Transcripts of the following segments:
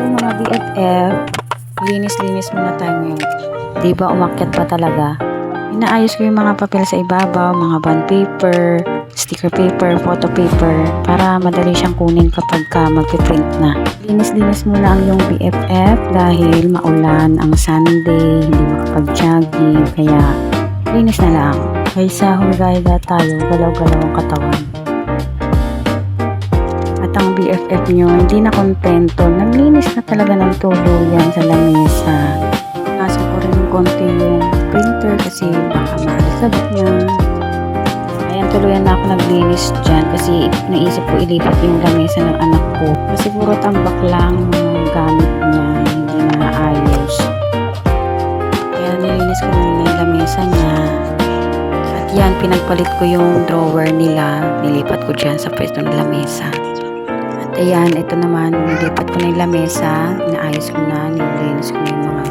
Yung mga BFF, linis-linis muna tayo ngayon. Di ba umakyat pa talaga? Inaayos ko yung mga papel sa ibabaw, mga bond paper, sticker paper, photo paper, para madali siyang kunin kapag magpiprint na. Linis-linis muna ang yung BFF dahil maulan ang Sunday, hindi makapag-jogging, kaya linis na lang. Kaysa humiga-higa tayo, galaw-galaw ang katawan. At ang BFF nyo, hindi na kontento. Naglinis na talaga ng tuluyan sa lamesa. Kaso ko rin konti yung printer kasi baka maalisabot niya. Ayan, tuluyan na ako naglinis dyan kasi naisip ko ilipat yung lamesa ng anak ko. Kasi puro tambak lang yung gamit niya, hindi na ayos. Kaya nilinis ko muna yung lamesa niya. At yan, pinagpalit ko yung drawer nila. Nilipat ko dyan sa pwesto ng lamesa. Ayan, ito naman, nilipat ko na yung lamesa, inaayos ko na, nilinis ko na yung mga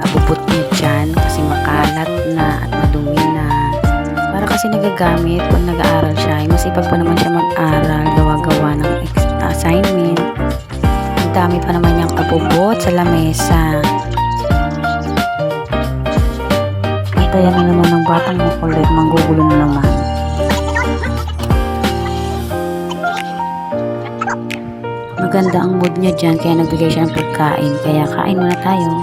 abubot niya dyan kasi makalat na at madumi na. Para kasi nagagamit pag nag-aaral siya, masipag pa naman siya mag-aral, gawa-gawa ng assignment. Ang dami pa naman niyang abubot sa lamesa. At ayan na naman ng batang makulit, manggugulo na naman. Maganda ang mood niya dyan, kaya nagbigay siya ng pagkain. Kaya kain muna tayo.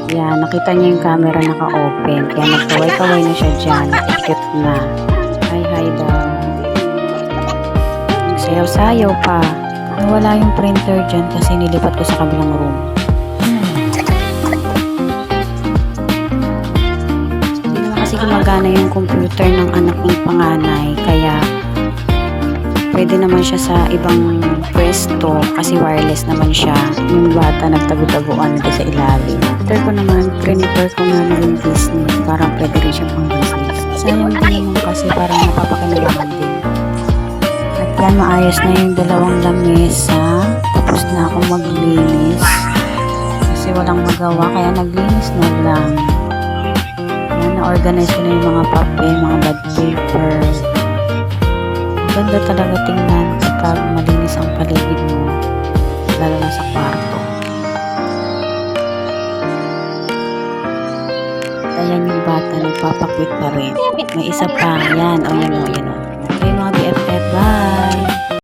Kaya nakita niya yung camera naka-open. Kaya nagkaway-kaway na siya dyan. Cute na. Hi daw. Nagsayaw-sayaw pa. Nawala yung printer dyan kasi nilipat ko sa kabilang room. Hindi naman kasi gumagana yung computer ng anak kong panganay. Kaya pwede naman siya sa ibang pwesto kasi wireless naman siya. Yung bata nagtago-taguan na sa ilalim. After ko naman, printer ko na ng business. Parang pwede rin siya pang business. Sayang din naman kasi parang napapakinabangan din. At yan, maayos na yung dalawang lamesa. Tapos na ako maglinis. Kasi walang magawa, kaya naglinis na lang. Yan, na-organize ko na yung mga papel, mga bad paper. Ganda talaga tingnan kapag malinis ang paligid mo, lalo na sa kwarto. At ayan yung bata, nagpapakwit pa rin. May isa pa, yan, o yan o, yan o. Okay mga BFF, bye!